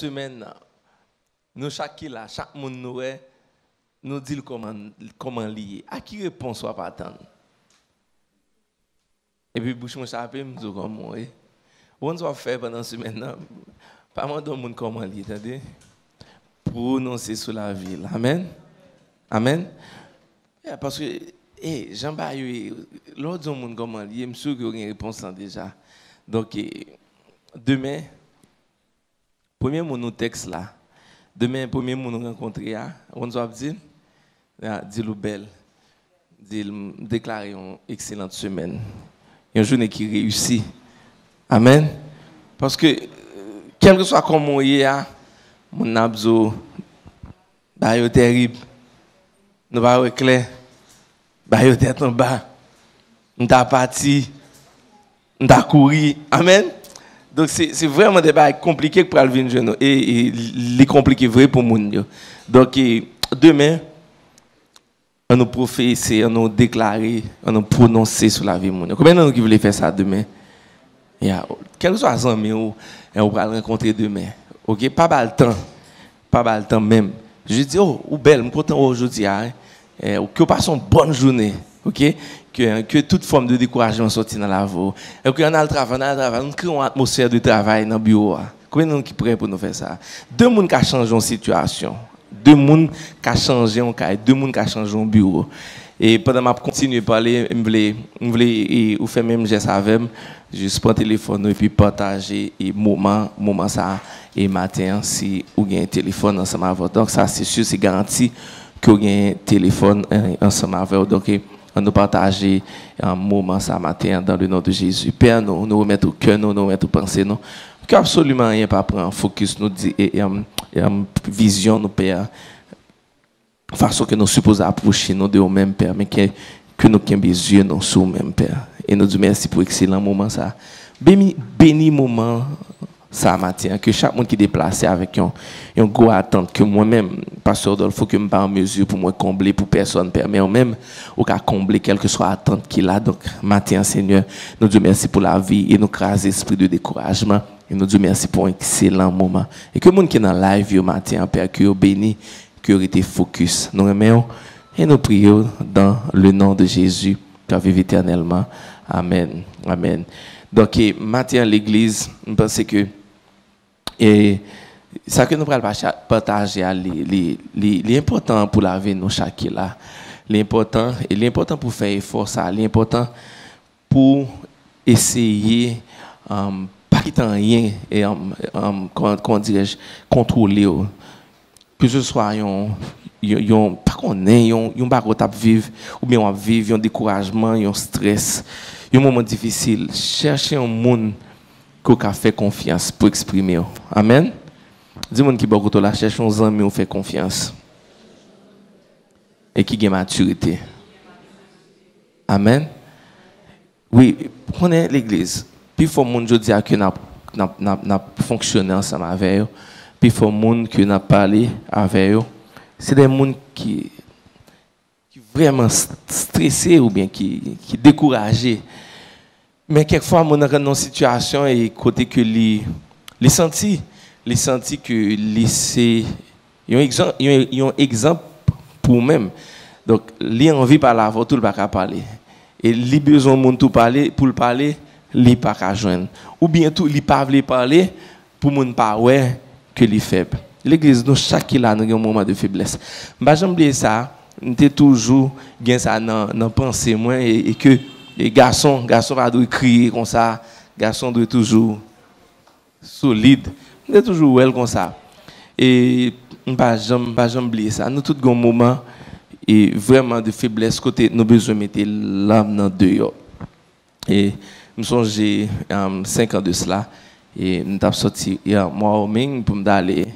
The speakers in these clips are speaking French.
semaine, nous chaque monde nous dit comment lier. À qui répond soit pas attendre. Et puis bouche mon chapeau me dit comme moi. On doit faire pendant la semaine, pas mal de monde comment lier, attendez. Prononcer sur la ville. Amen. Amen. Parce que Jean-Bayo, l'autre monde comment lier, je suis sûr qu'il y a une réponse déjà. Donc demain, premier mot nous texte là. Demain, premier mot nous rencontrer, on doit dire, dis-le belle, déclarer une excellente semaine, une journée qui réussit. Amen. Parce que, quel que soit comment il y a, mon abzo, bah, terrible, nous va clair, bah, tête en bas, nous t'a parti, nous t'a couru. Amen. Donc c'est vraiment des bails compliqués pour le jeune et les compliqués vrai pour monde. Donc demain on nous prophétiser, on nous déclarer, on nous prononcer sur la vie monde. Combien de gens qui veulent faire ça demain? Quel que soit les amis on va rencontrer demain. OK, pas mal le temps même. Je dis ou belle, me content aujourd'hui que passe une bonne journée. OK? Que toute forme de découragement sorti dans la voie. Et qu'on a le travail, nous créons une atmosphère de travail dans le bureau. Combien de gens qui prêts pour nous faire ça? Deux personnes qui ont changé une situation. Deux personnes qui ont changé un cas. Deux personnes qui ont changé un bureau. Et pendant que je continue à parler, je voulais faire même geste avec moi. Juste prendre le téléphone et puis partager et moment ça et matin si vous avez un téléphone ensemble avec vous. Donc ça c'est sûr, c'est garanti que vous avez un téléphone ensemble avec vous. Donc on nous partager un moment ça matin dans le nom de Jésus. Père, nous remettons au cœur, nous remettons aux pensées, nous. Que absolument rien pas prendre focus, nous dit et vision, nous Père. Façon que nous supposons approcher nous de nous-mêmes, Père, mais que nous ayons des yeux sur nous-mêmes, Père. Et nous disons merci pour l'excellent moment ça. Béni moment ça matin, que chaque monde qui est déplacé avec une grosse attente, que moi-même, Pasteur Dolph, il faut que je me en mesure pour moi combler pour personne, Père, mais moi-même, ou qu'à combler quelle que soit l'attente qu'il a. Donc, matin, Seigneur, nous disons merci pour la vie et nous crasons l'esprit de découragement. Et nous disons merci pour un excellent moment. Et que le monde qui est dans la live, matin, Père, que vous béni, que vous été focus. Nous remercions et nous prions dans le nom de Jésus, qui vive éternellement. Amen. Amen. Donc, matin, l'église, je pense que et ça que nous allons partager, l'important pour la vie de nous chaque là, l'important pour faire effort ça, l'important pour essayer pas quitter rien et comment dirais-je contrôler que ce soit pas qu'on ait un bagarre à vivre ou bien on vivre un découragement, un stress, un moment difficile, chercher un monde qu'on a fait confiance pour exprimer. Amen. Dis-moi qui beaucoup la cherche un ami où fait confiance et qui a maturité. Amen. Oui, prenez l'église. Puis il faut monde je dis que n'a fonctionné ensemble avec eux. Puis il faut monde que n'a parlé avec eux. C'est des gens qui vraiment stressés ou bien qui découragés. Mais quelquefois, on est dans une situation et côté que les senti que c'est un exemple pour même. Donc, les envie par la voix, tout le pas parler. Et les besoin de tout parler pour le parler, les pas qu'à joindre. Ou bien tout, les pas veulent parler pour mon pas ouais que les faibles. L'église, nous chaque là, nous avons un moment de faiblesse. Bah, j'aime oublier ça. Nous toujours gain ça dans pensée moi et que les garçons va doit crier comme ça, garçon doit toujours solide, doit toujours well comme ça. Et pas jamais oublier ça. Nous tout un moment et vraiment de faiblesse côté nous besoin mettre l'âme dans dehors. Et nous songeons 5 ans de cela et nous avons sorti moi pour m'aller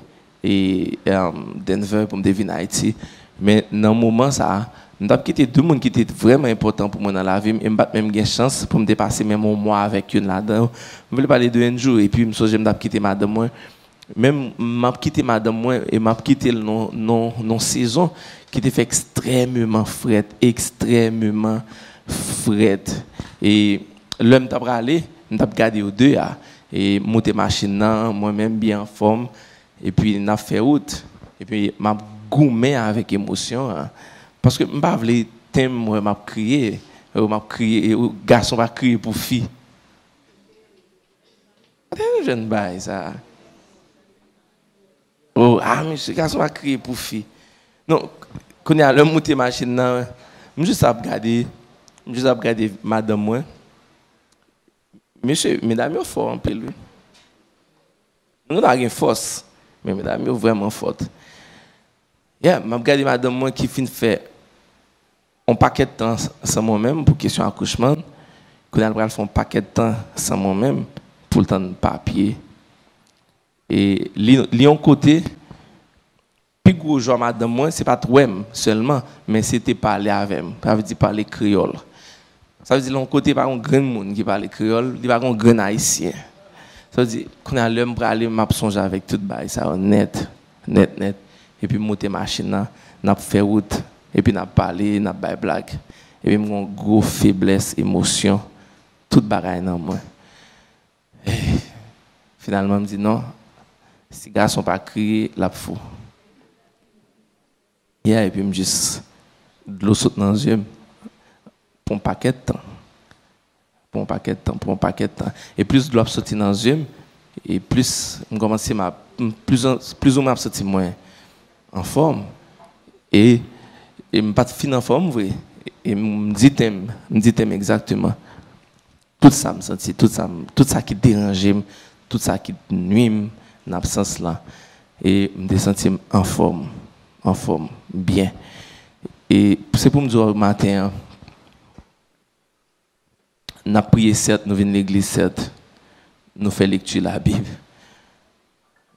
et Denver pour me venir à Haïti. Mais dans le moment ça nous avons quitté deux personnes qui étaient vraiment importants pour moi dans la vie. Et je même eu chance pour me dépasser même un mois avec une là-dedans. Je voulais parler de un jour et puis je me suis quitté madame moi. Même je quitté madame moi et je quitté non saison qui était fait extrêmement frette, Et l'homme t'a aller, nous t'a gardé aux deux et monter machine moi-même bien en forme et puis n'a fait route et puis m'a goumé avec émotion hein. Parce que m'pas vle thème moi m'a crié garçon va crier pour fille. C'est un jeune bail ça. Oh ah monsieur garçon va crier pour fille. Non, quand il y a le monter machine là, juste à regarder madame moi. Monsieur, mesdames, ils sont forts un peu lui. Nous avons une force, mais mesdames, ils sont vraiment fortes. Yeah, je regarde madame moi qui finit fait un paquet de temps sans moi-même pour question accouchement. Quand elle fait un paquet de temps sans moi-même pour le temps de papier. Et l'un côté, plus gros jour madame moi, c'est pas trop seulement, mais c'était parler avec elle. Ça veut dire parler créole. Ça veut dire l'un côté pas un grand monde qui parle créole, il pas un grand haïtien. Ça veut dire qu'on a l'homme pour aller m'a songer avec tout bail ça net et puis monter machine là, n'a fait route et puis n'a parlé, n'a bail blague et puis mon gros faiblesse, émotion, tout bagaille dans moi. Et finalement me dit non, si garçon pas crier, la fou. Et puis me juste de l'eau saute dans les yeux pour un paquet de temps. Pour un paquet de temps. Et plus de l'eau sortir dans les yeux, et plus je commence à plus ou moins sortir moins en forme. Et je ne pas fin en forme, oui. Et me dit exactement. Tout ça me senti, tout ça qui dérangeait, tout ça qui nuit en absence là. Et me senti en forme, bien. Et c'est pour me dire au matin, nous avons prié certes, nous venons à l'église certes, nous faisons lecture de la Bible.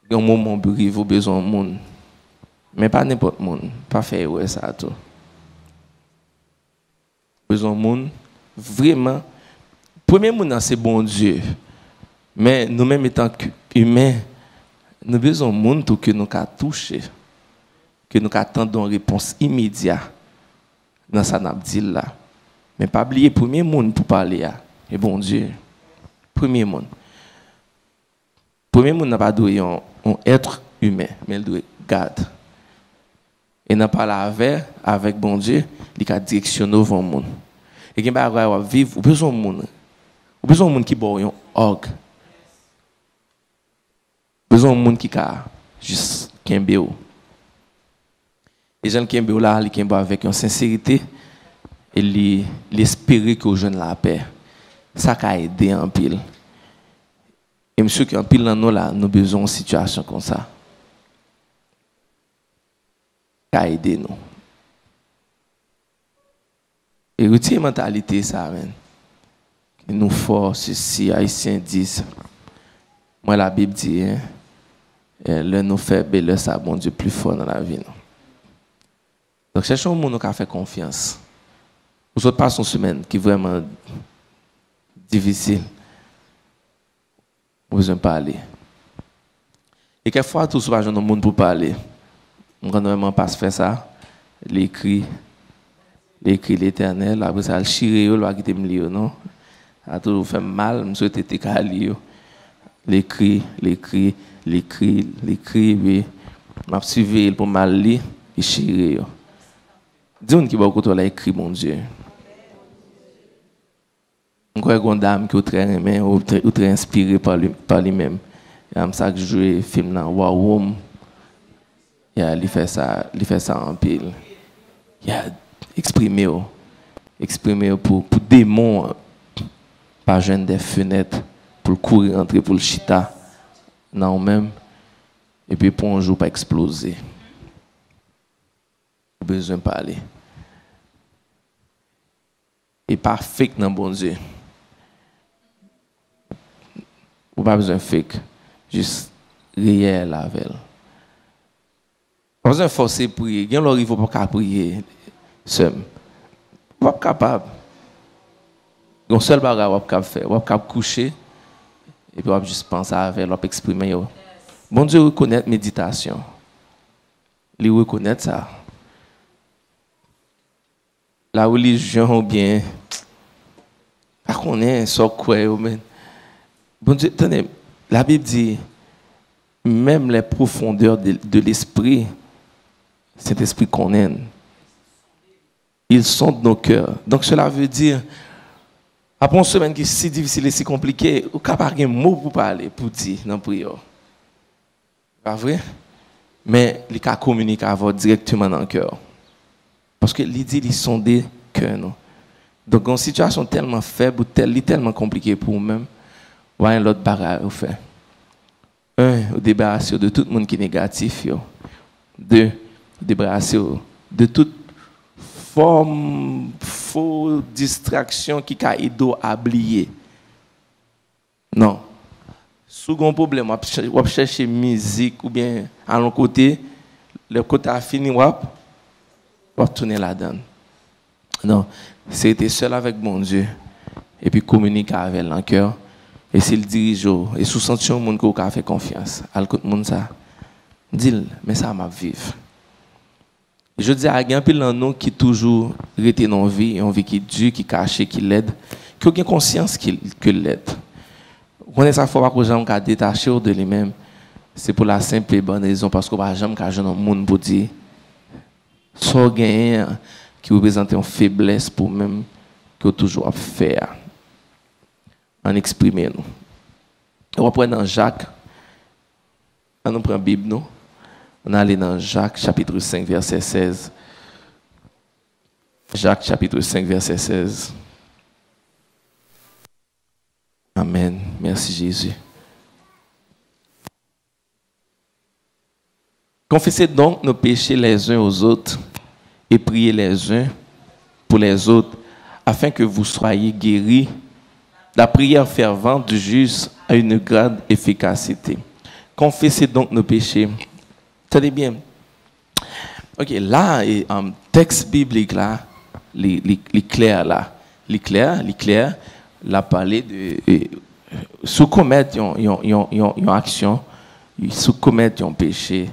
Il y a un moment où il y a besoin de monde. Mais pas n'importe qui, pas faire ça tout. Besoin de monde, vraiment. Premier monde, c'est bon Dieu. Mais nous-mêmes, étant qu'humains, nous avons besoin de monde pour que nous puissions toucher, que nous attendons une réponse immédiate dans ce qu'on dit là. Mais pas oublier le premier monde pour parler. Et bon Dieu, premier monde. Premier monde n'a pas doué un être humain, mais il doit garder. Et n'a pas la avec bon Dieu, il a directionné au monde. Et qui va vivre, ou besoin de monde. Ou besoin de monde qui boit un orgue. Besoin de monde qui a juste kembe. Les gens qui kembe là, ils kembe avec une sincérité et l'espérer que aux jeunes la paix. Ça a aidé en pile. Et monsieur qui en pile dans nous là, nous besoin d'une situation comme ça. Ça a aidé nous. Et retirer mentalité ça même. Nous force ceci haïtiens disent. Moi la Bible dit hein, le nous faible le ça bon Dieu plus fort dans la vie. Non? Donc cherchons un monde qui a fait confiance. Nous autres passons une semaine qui est vraiment difficile. Nous besoin de parler. Et quelquefois, tout ce que nous monde pour parler. Nous ne vraiment pas faire ça. L'écrit l'Éternel, après ça, le chiré, le va quitter me lire, non? Ça a toujours fait mal, je souhaite être calé. L'écrit, oui. Je suivi pour mal lire, et chiré. Dis-nous qui va écouter l'écrit, mon Dieu. Je crois qu'il y a une dame qui est très aimée, ou très inspirée par lui-même. Il y a ça que je joue un film dans War Room. Il fait ça en pile. Il a exprimé pour démons, pas jeune des fenêtres, pour courir, entrer pour le chita, non même, et puis pour un jour pas exploser. Besoin de parler. Et pas fake dans bon Dieu. Ou pas besoin de fake, juste réel avec elle. Pas besoin de forcer à prier. Il y a un faut pas prier seul. Pas capable. Il y a un seul bagage qu'on peut faire. On peut coucher et puis on juste penser avec elle, on peut exprimer. Bon Dieu reconnaît la méditation. Il reconnaît ça. La religion ou bien pas qu'on est sans quoi. Bon Dieu, tenez, la Bible dit même les profondeurs de l'esprit, cet esprit qu'on aime, ils sondent nos cœurs. Donc cela veut dire, après une semaine qui est si difficile et si compliquée, vous n'avez pas un mot pour parler, pour dire dans la prière. Pas vrai? Mais il peut communiquer avec vous directement dans le cœur. Parce que l'idée, il sonde le cœur. Donc, une situation tellement faible, tellement compliquée pour vous-même, vous avez l'autre barrière à faire. Un, vous débarrassez de tout le monde qui est négatif. Deux, vous débarrassez de toute forme, fausse distraction qui a aidé à oublier. Non. Si vous avez un problème, vous cherchez musique ou bien à l'autre côté, le côté a fini, vous tourner là-dedans. Non. C'est être seul avec mon Dieu et puis communiquer avec le cœur. Et s'il dirige, et sous sentir le monde qui a fait confiance, à l'écoute monde ça, dis-le, mais ça m'a vivre. Je dis à quelqu'un de nous qui toujours resté dans la vie, une vie qui est dure, qui est cachée, qui l'aide, qui a conscience que l'aide. On est ça fois que j'aime qu'à détacher de lui-même, c'est pour la simple et bonne raison parce que j'aime qu'à jeune monde pour dire, soit gagné qui représente une faiblesse pour même que toujours à faire. En exprimer nous. On va prendre dans Jacques. On prend la Bible, nous. On allait dans Jacques, chapitre 5, verset 16. Jacques, chapitre 5, verset 16. Amen. Merci Jésus. Confessez donc nos péchés les uns aux autres et priez les uns pour les autres afin que vous soyez guéris. La prière fervente du juste a une grande efficacité. Confessez donc nos péchés. Tenez bien. Ok, là, un texte biblique là, l'éclair là, l'éclair, l'a parlé de sous commettre une action, sous commettre un péché.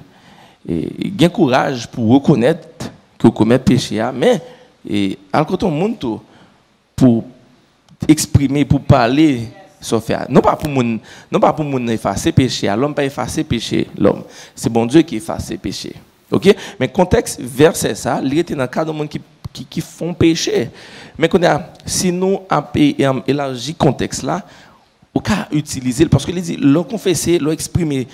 Et gain courage pour reconnaître que vous commettez péché, mais à côté du monde pour exprimer, pour parler, sauf faire. Non pas pour moun effacer péché, l'homme pas effacer péché, l'homme. C'est bon Dieu qui efface péché. OK? Mais contexte verset ça, il était dans le cas de monde qui font péché. Mais si nous élargissons le contexte là, on peut utiliser parce que il dit l'on confesser, l'on exprimer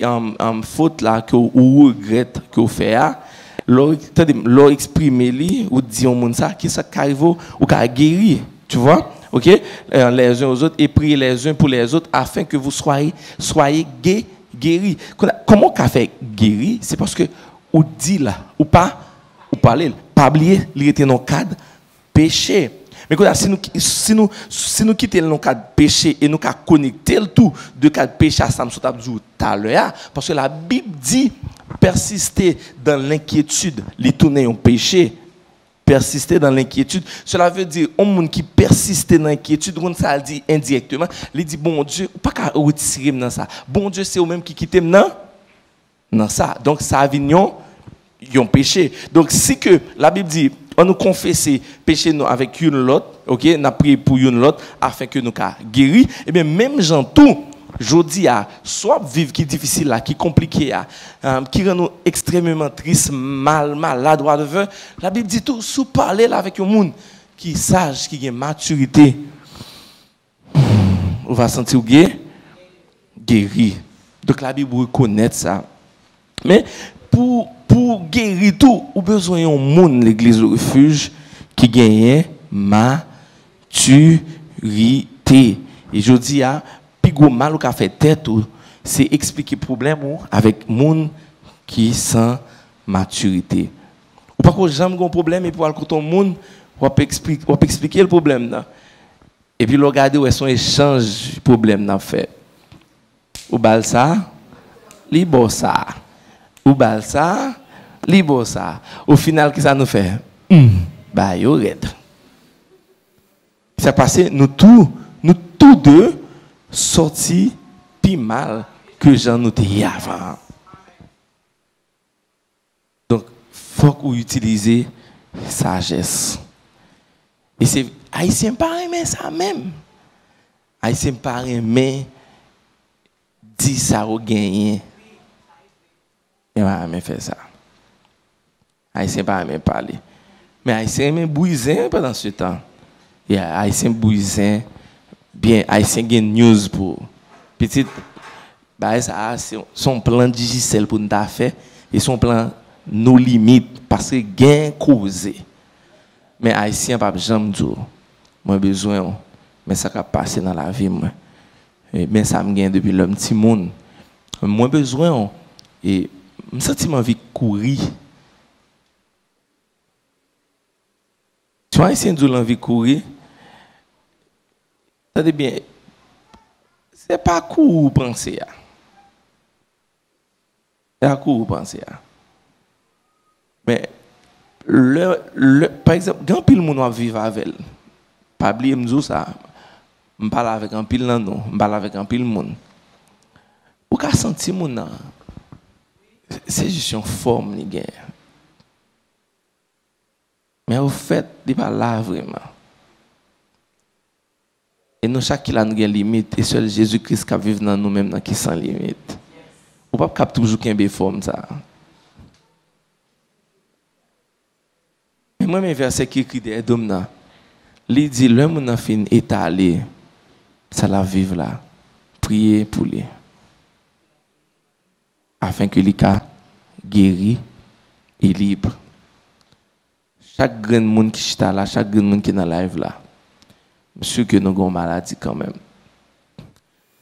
en faute là que ou regrette que vous fait, l'on exprimer li ou dire au monde ça qui ça arrive ou ka guérir, tu vois? OK, les uns aux autres et priez les uns pour les autres afin que vous soyez guéris. Comment qu'a fait guérir? C'est parce que ou dit là ou parler, pas oublier, il était dans le cadre péché. Mais si nous quittons le cadre péché et nous connecter le tout de cadre péché à ça tout à l'heure parce que la Bible dit persister dans l'inquiétude, les tourner en péché. Persister dans l'inquiétude, cela veut dire un monde qui persiste dans l'inquiétude, on ça dit indirectement, il dit bon Dieu, pas qu'à retirer dans ça. Bon Dieu, c'est eux même qui quitte dans ça. Donc ça vignon un péché. Donc si que la Bible dit on nous confesser péché nous avec une l'autre, OK, n'a prié pour une l'autre afin que nous ca guéri, et bien même gens tout jodi a soit vivre qui difficile là, qui compliqué qui rend nous extrêmement triste, maladroit devant. La Bible dit tout sous parler là avec un monde qui sage, qui a maturité. On va sentir guéri. Donc la Bible reconnaît ça. Mais pour guérir tout, on a besoin d'un monde l'église au refuge qui gagne maturité. Et je dis puis gros mal qu'a fait tête c'est expliquer problème avec monde qui sans maturité. Ou pas que jamais un problème et pour aller contre monde on peut expliquer le problème là. Et puis regarder où est son échange problème n'a fait. Ou bal ça, li bo ça. Ou bal ça, li bo ça. Au final qu'est-ce que ça nous fait? Bah yo red. Ça passé nous tous deux sorti plus mal que j'en étais avant. Donc, il faut qu'on utilise sagesse. Et c'est Haïtien pas aimer ça même. Haïtien pas aimer dit ça au gagné pas aimer faire ça. Haïtien pas aimer parler. Mais Haïtien aime bouiser pendant ce temps. Et Haïtien bouiser bien Haïtien gain news pour petite bah ça c'est son plan digital pour nous faire et son plan nos limites parce que gain causé. Mais Haïtien pas jamais dire moi besoin mais ça va passer dans la vie moi. Mais ça me gagne depuis l'homme petit monde. Moi besoin et me senti envie de courir. Tu vois Haïtien dit l'envie de courir. Ça dit bien c'est pas court penser à. C'est pas court penser à. Mais par exemple, quand pile monde va vivre avec elle. Pas oublier me dire ça. Je parle avec un pile non, je parle avec un pile monde. Pour qu'à sentir mon c'est juste une forme ni gain. Mais au fait, il pas là vraiment. Et nous chaque qui a une limite et seul Jésus-Christ qui vit dans nous-mêmes qui sans limite. Ou pas cap toujours qu'un forme ça. Mais moi mes versets qui écrit des domna. Il dit l'homme n'a fin étalé ça la vivre là. Priez pour lui. Afin que lui guéri et libre. Chaque grand monde qui est là, chaque grand monde qui est dans la live là. Je suis sûr que nous avons une maladie quand même.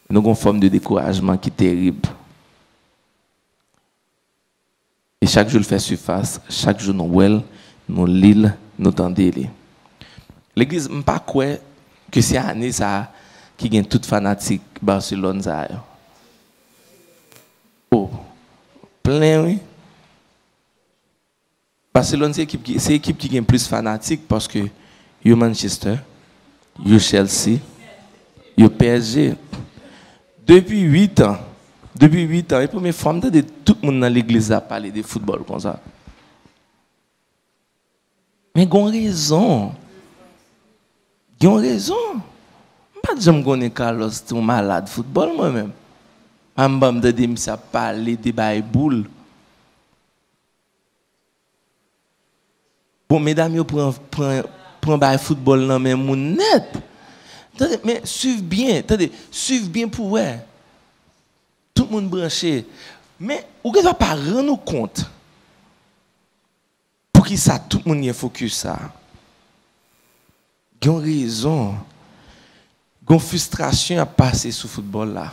Nous avons une forme de découragement qui est terrible. Et chaque jour, le fait surface, chaque jour, nous well, nous l'île, nous tendez. L'église, je ne sais pas quoi que c'est année ça qui gagne toute fanatique Barcelone. Ça. Oh, plein, oui. Barcelone, c'est l'équipe qui gagne plus fanatique parce que you Manchester, you Chelsea, you PSG. Depuis 8 ans, la première fois de tout le monde dans l'église a parlé de football comme ça. Mais ils ont raison. Ils ont raison. Je ne sais pas si Carlos est un malade de football moi-même. Je ne sais pas parler de Bible. Bon, mesdames, vous prenez le football dans le monde net. Mais suivez bien pour vous. Tout le monde branché. Mais vous ne pouvez pas rendre compte pour qui ça, tout le monde y focus ça. Ils ont raison. Ils ont frustration à passer sur le football là.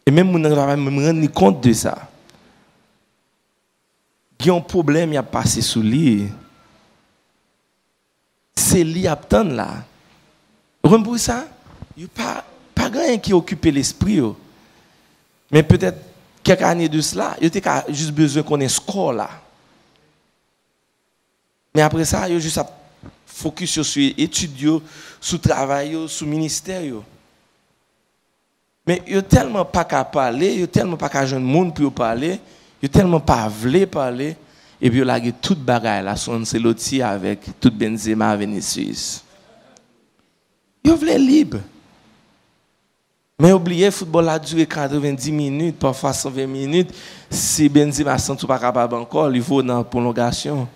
Et même vous ne pouvez pas me rendre compte de ça. Ils ont un problème à passer sur lui. C'est lui à attendre là. Vous comprenez ça? Il n'y a pas rien qui occupe l'esprit. Mais peut-être quelques années de cela, il y a juste besoin qu'on ait score là. Mais après ça, il y a juste à focus sur l'étude, sur le travail, sur le ministère. Mais il n'y a tellement pas qu'à parler, il n'y a tellement pas qu'à joindre le monde pour parler, il n'y a tellement pas à vouloir parler. Et puis il y a toute bagaille là, son Ancelotti avec tout Benzema, Vinicius. Il voulait libre. Mais oubliez, le football a duré 90 minutes, parfois 120 minutes. Si Benzema ne sont pas capable encore, il faut dans la prolongation.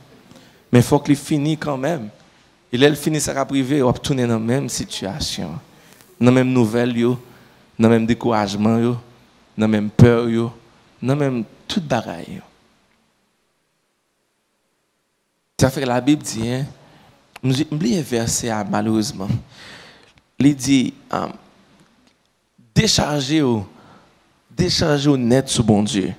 Mais il faut qu'il finisse quand même. Et là, il finit sa privé, il va tourner dans la même situation. Dans la même nouvelle, dans le même découragement, dans la même peur, dans la même toute bagaille. Ça fait que la Bible dit, hein, j'ai oublié verset malheureusement. Il dit, déchargez au net sur bon Dieu.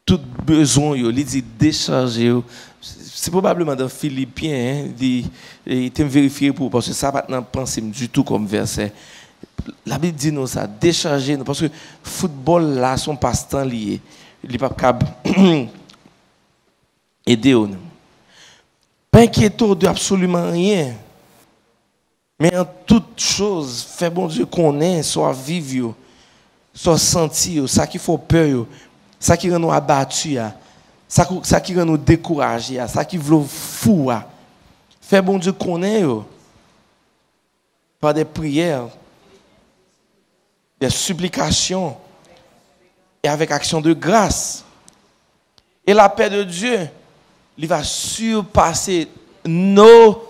Tout besoin, il dit déchargez. C'est probablement dans Philippiens, il était vérifié pour, parce que ça va pas penser du tout comme verset. La Bible dit nous ça, déchargez nous, parce que le football là, son passe-temps lié. Il n'est pas capable d'aider nous. Pas inquiétez de absolument rien. Mais en toute chose, fait bon Dieu qu'on est, soit vivre, soit sentir, ça qui fait peur, ça qui rend nous abattus, ça qui rend nous découragés, ça qui veut fou. Fait bon Dieu qu'on est, par des prières, des supplications et avec action de grâce. Et la paix de Dieu, il va surpasser nos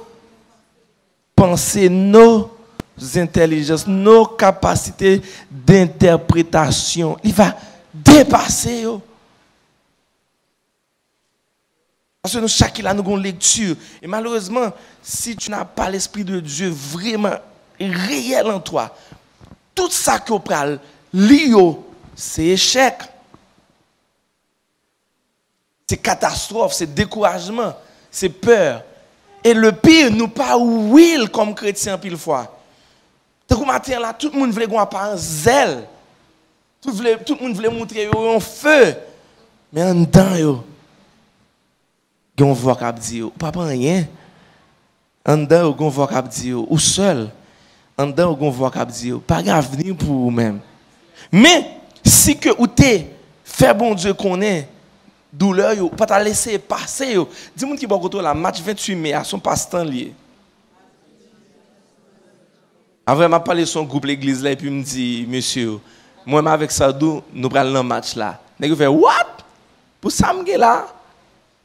pensées, nos intelligences, nos capacités d'interprétation. Il va dépasser. Yo. Parce que nous, chacun a une lecture. Et malheureusement, si tu n'as pas l'Esprit de Dieu vraiment réel en toi, tout ça que tu as lire, c'est échec. C'est catastrophe, c'est découragement, c'est peur. Et le pire, nous pas will comme chrétiens pile fois. Tant que matin là, tout le monde voulait avoir apparence zèle. Tout le monde voulait montrer un feu. Mais en dedans, yo, on voit qu'à dire, pas rien. En dedans, on voit qu'à dire, ou seul. En dedans, on voit qu'à dire, pas d'avenir pour vous-même. Mais si que ou t'es fait bon Dieu qu'on est, douleur, yo, pas ta laisser passer. Dis-moi qui va la match 28 mai à son passe-temps lié. Avant, m'a parlé son groupe l'église là et puis me dit, monsieur, moi avec Sadou, nous prenons le match là. Nèg fait what? Pour ça me là.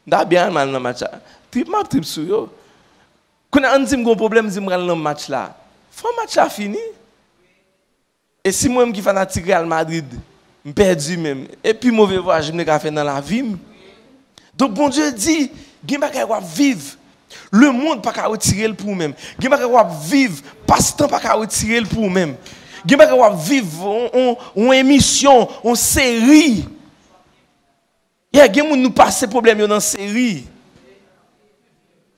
Da bien mal dans match là. Trip sur yo. Quand on dit un problème, dit me le match là. Faut match a fini. Et si moi qui fanatique Real Madrid, me perdu même. Et puis mauvais voyage me fait dans la vie. Donc bon Dieu dit, gen bagay wa vivre. Le monde pas ka retirer pour même. Gen bagay wa vivre, passe-temps pas ka retirer pour même. Gen bagay wa vivre on émission, on série. Gen moun nous passer problème dans série.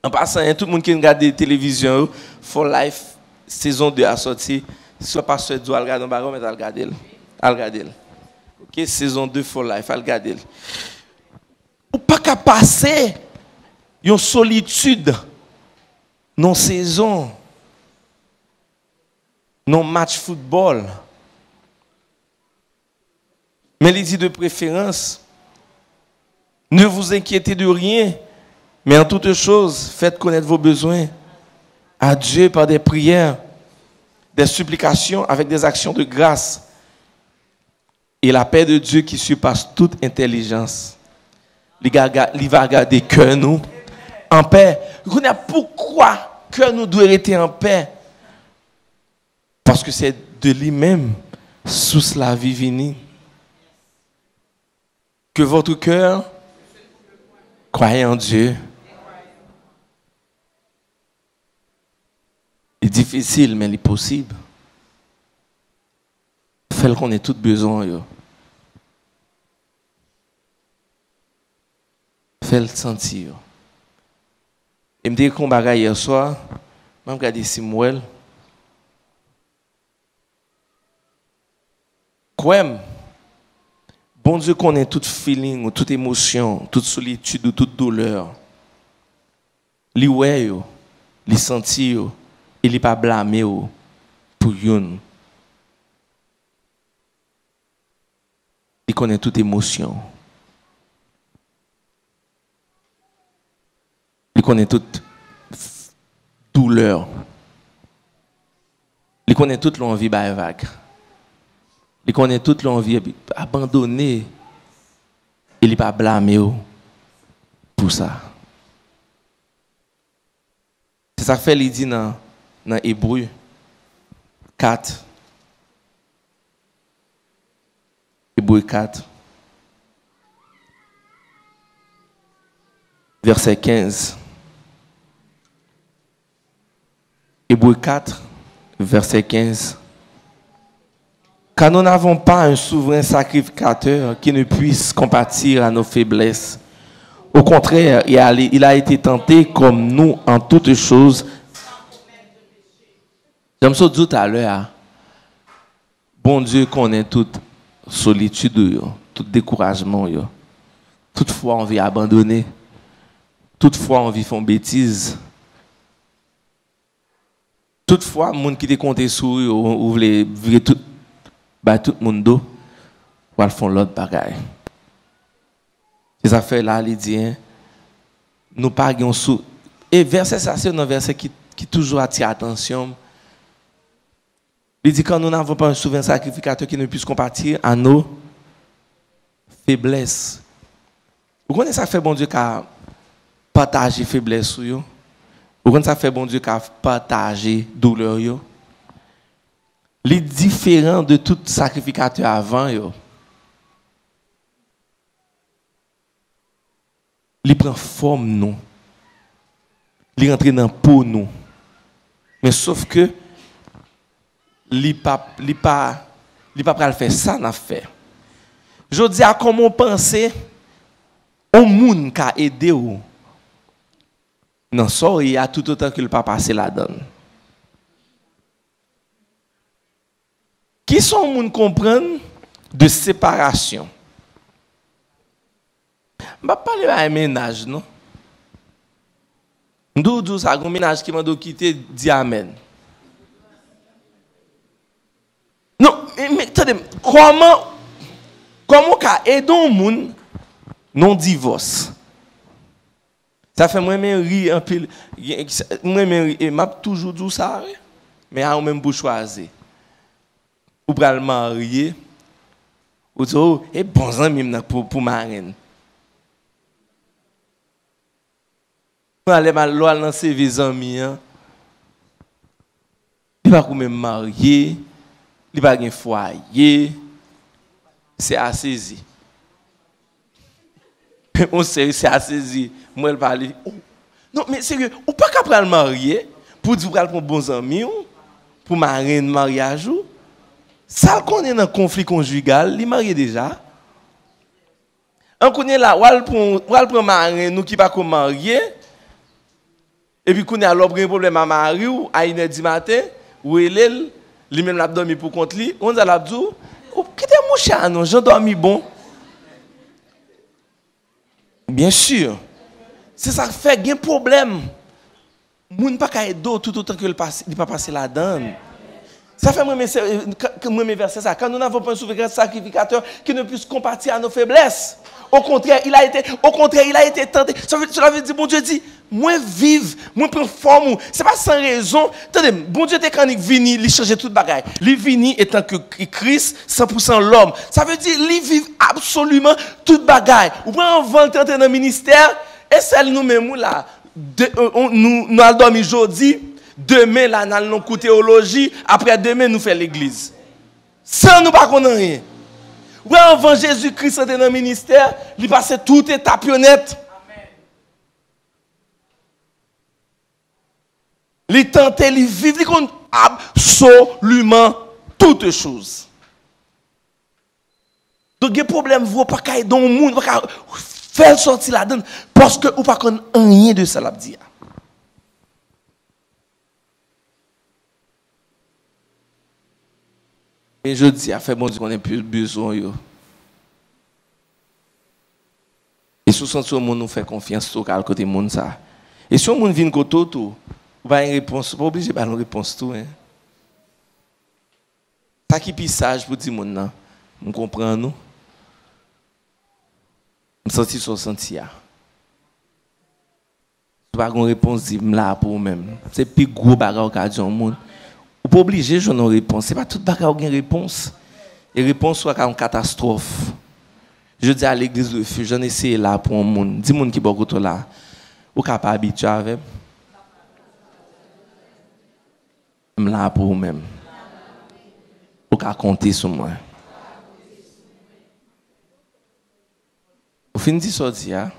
En passant, tout le monde qui regarde la télévision, For Life saison 2 a sorti. Si le pasteur doit regarder un baromètre, à regarder. OK, saison 2 For Life, à regarder. Ou pas qu'à passer une solitude non saison non match football. Mais il dit de préférence, ne vous inquiétez de rien, mais en toutes choses, faites connaître vos besoins à Dieu par des prières, des supplications avec des actions de grâce. Et la paix de Dieu qui surpasse toute intelligence, il va garder cœur nous en paix. Pourquoi cœur nous doit être en paix? Parce que c'est de lui-même sous la vie finie. Que votre cœur croyez en Dieu. C'est difficile, mais c'est possible. Fait qu'on ait tout besoin. Yo. Fait le sentir. Et me dit qu'on bagaille hier soir, je me regarde Samuel. Quoi? Bon Dieu connaît toute feeling, toute émotion, toute solitude, toute douleur. Li ouais yo, li senti yo, et li pas blâmer yo pour yon. Il connaît toute émotion. Il connaît toute douleur. Il connaît toute l'envie vague. Il connaît toute l'envie abandonner. Il n'est pas blâmé pour ça. C'est ça que fait, il dit dans Hébreu 4. Hébreu 4. Verset 15. Hébreu 4, verset 15. Car nous n'avons pas un souverain sacrificateur qui ne puisse compatir à nos faiblesses. Au contraire, il a été tenté comme nous en toutes choses. J'aime ça tout à l'heure. Bon Dieu connaît toute solitude, tout découragement. Toutefois, on vit abandonner. Toutefois, on vit faire bêtises. Toutefois, les gens qui te comptent sur eux, ou voulez vivre tout le monde, ou font l'autre bagaille. Ces affaires-là, il dit, nous parlons sous. Et verset ça, c'est un verset qui toujours attire l'attention. Il dit, quand nous n'avons pas un souverain sacrificateur qui ne puisse compatir à nos faiblesses. Vous connaissez ça fait bon Dieu qu'à partager faiblesse sur vous? Vous connaissez ça fait bon Dieu qu'à partager douleur yo? Les différents de tout sacrificateur avant yo. Il prend forme nous. Il rentre dans peau nous. Mais sauf que il pas faire ça n'a fait. Je dis à comment penser au monde qui a aidé ou non ça il y a tout autant que le pas passé la donne. Qui sont les gens comprendre de séparation? Je ne vais pas parler de ménage, non? D'où ça, un ménage qui m'a quitté, dit Amen. Non, mais attendez, comment aider un monde non divorce? Ça fait moi-même rire un peu. Moi-même, je m'a toujours dit ça, mais à même pour choisir. Ou pour le marier, ou dire, oh, et bon ami pour marraine. On allait mal loin dans ses amis. Il va pas même marier, il va pas un foyer. C'est assaisi. On sait c'est assaisi. Moi elle parle. Non mais sérieux, ou pas qu'après le marier pour dire pour bons amis pour marraine mariage ou ça qu'on est dans conflit conjugal, il marié déjà. On connaît là, ou pour marraine nous qui pas comme marier. Et puis, quand il y a un problème à Marie, à 1h du matin, où il est, lui-même l'a dormi pour contre lui, on a dit, quittez mon chat, non, j'ai dormi bon. Bien sûr. C'est ça qui fait qu'il y a un problème. Il ne peut pas aider tout autant que il ne pas passer la donne. Ça fait moi mes versets ça. Quand nous n'avons pas un souverain sacrificateur qui ne puisse compatir à nos faiblesses. Au contraire, il a été tenté. Cela veut dire, bon Dieu dit, moi vive, moi prends forme. C'est pas sans raison. Attendez, bon Dieu était quand il vini, il changeait toute bagaille. Il vini étant que Christ, 100% l'homme. Ça veut dire, il vive absolument toute bagaille. Ou bien on va entrer dans le ministère, et celle nous-mêmes là, nous allons dormir aujourd'hui, demain là, nous allons écouter théologie, après demain nous faisons l'église. Sans nous pas connaître rien. Oui, avant Jésus-Christ était dans le ministère, il passait tout étape honnête. Il tentait, il vivait, il connaît absolument toutes choses. Donc, il y a un problème, vous ne pouvez pas dans le monde, vous ne pouvez pas faire sortir la donne, parce que vous ne pouvez pas rien de ça, la dire. Et je dis, à faire bon Dieu qu'on ait plus besoin. Et si le monde nous fait confiance au côté monde ça. Et si le monde vient côté tout, vous avez une réponse, pas obligé de une réponse tout. Hein. Ça qui est sage pour dire monde nous comprend nous. Me sentir sur sentir. Pas une réponse dit là pour vous-même. C'est plus gros bagarre qu'a dit au monde. Ou pas obligé de une réponse. C'est pas toute bagarre qui a une réponse. Et réponse soit une catastrophe. Je dis à l'église de Refuge, j'en essaie là pour un monde. Dis monde qui est beaucoup là. Ou capable habitué avec. Là pour vous-même. Ou capable compter sur moi. Vous finissez ça dire.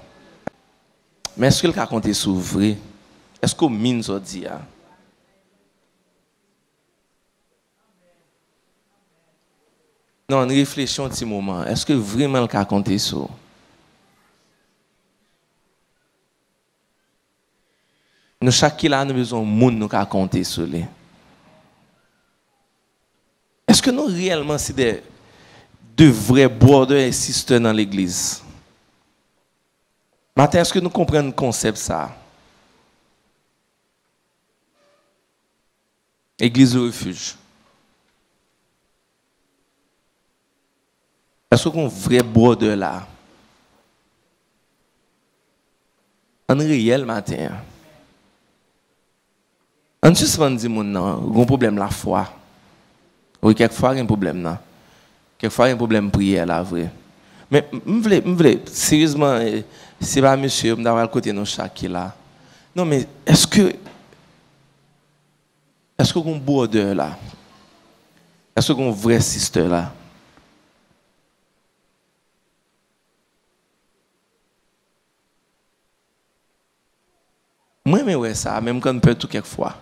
Mais est-ce que le cas compter sur vrai? Est-ce que mine ça dire? Non, on réfléchit un petit moment. Est-ce que vraiment le cas compter sur? Nous, chacun là, nous avons besoin de monde nous compter sur lui. Est-ce que nous réellement c'est de vrais border insistants dans l'église? Matin, est-ce que nous comprenons le concept ça? Église de refuge. Est-ce qu'on a un vrai border là? En réel matin. On suspend dit mon non, un problème la foi. Oui, quelquefois il y a un problème là. Quelquefois il y a un problème prière là vrai. Mais sérieusement, c'est pas monsieur, d'avoir le côté de chaque qui là. Non, mais est-ce que qu'on border là? Est-ce qu'on vrai sister là? Moi, mais ouais, ça, même quand on peut tout quelquefois.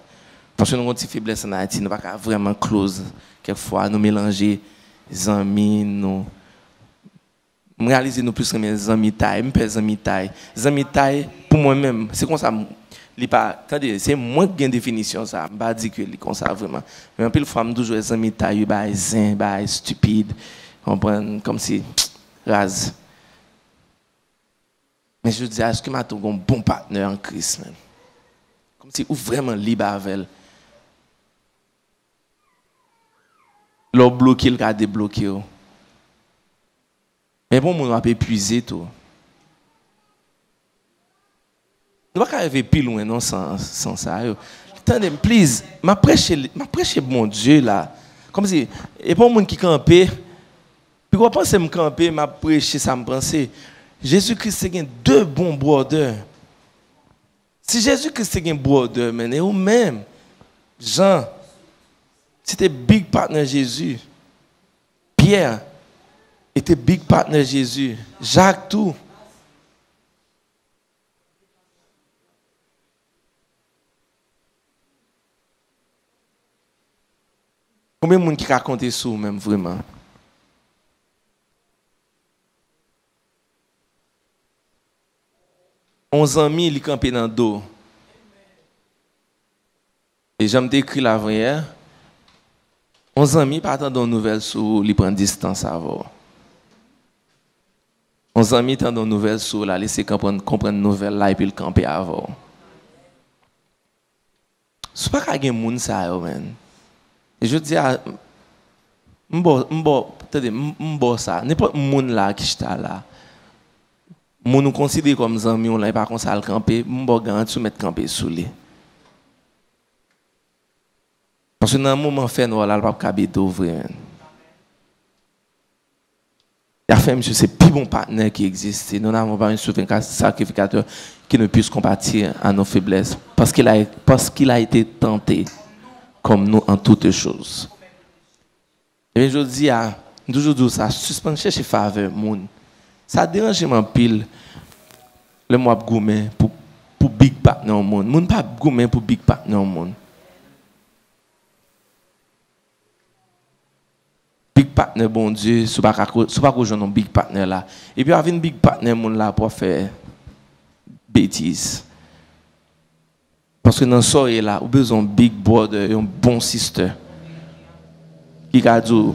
Parce que nous avons une faiblesse en Haïti, nous ne pouvons pas vraiment close. Quelquefois, nous mélanger les amis, nous réaliser nous plus que mes amis taille, mes amis taille. Les amis taille, pour moi-même, c'est comme ça. C'est moins que une définition, ça. Je ne pas dire que c'est comme ça vraiment. Mais en plus, les femmes, toujours les amis taille, ils sont stupides, comme si, rase. Mais je dis, est-ce que je suis un bon partenaire en Christ, man? Comme si vous vraiment libre avec elle. L'on bloqué, le cas débloqué. Mais bon, on va épuiser tout. Nous ne pouvons pas arriver plus loin non, sans ça. Attendez, please, je prêche mon Dieu là. Comme si, et pas monde qui campe. Puis quand je pense que je campe, je prêche, ça me pense. Jésus-Christ, c'est deux bons brodeurs. Si Jésus-Christ est un brodeur, mais ou même, Jean, c'était big partner Jésus. Pierre était big partner Jésus. Jacques, tout. Combien de monde qui raconte ça même vraiment? Onze amis, ils campent dans le dos. Et j'aime décrire l'avant hier. 11 amis, pas attendre une nouvelle sur ils prennent distance avant. 11 amis, attendent une nouvelle sur la laisser comprendre une nouvelle là et puis le camper avant. C'est pas qu'il y a des gens ça, man. Et je dis à m'bo ça, n'importe monde là qui está là. Mon nous considère comme amis, on là pas comme ça le camper, m'bo garanti mettre camper sous lui. Parce que dans un moment fait nous là pas caber d'ouvrir. Il a fait monsieur c'est plus bon partenaire qui existe. Nous n'avons pas un souverain sacrificateur qui ne puisse compatir à nos faiblesses parce qu'il a été tenté comme nous en toutes choses. Et je dis à toujours dire ça, suspendre chercher faveur monde. Ça dérange mon pile le moi gourmet pour big partner au monde. Moun pas gourmet pour big partner au monde. Big partner bon Dieu, c'est pas que un big partner là. Et puis avec un big partner monde là pour faire bêtises. Parce que dans ce là, on a besoin d'un big brother, un bon sister. Qui a dit,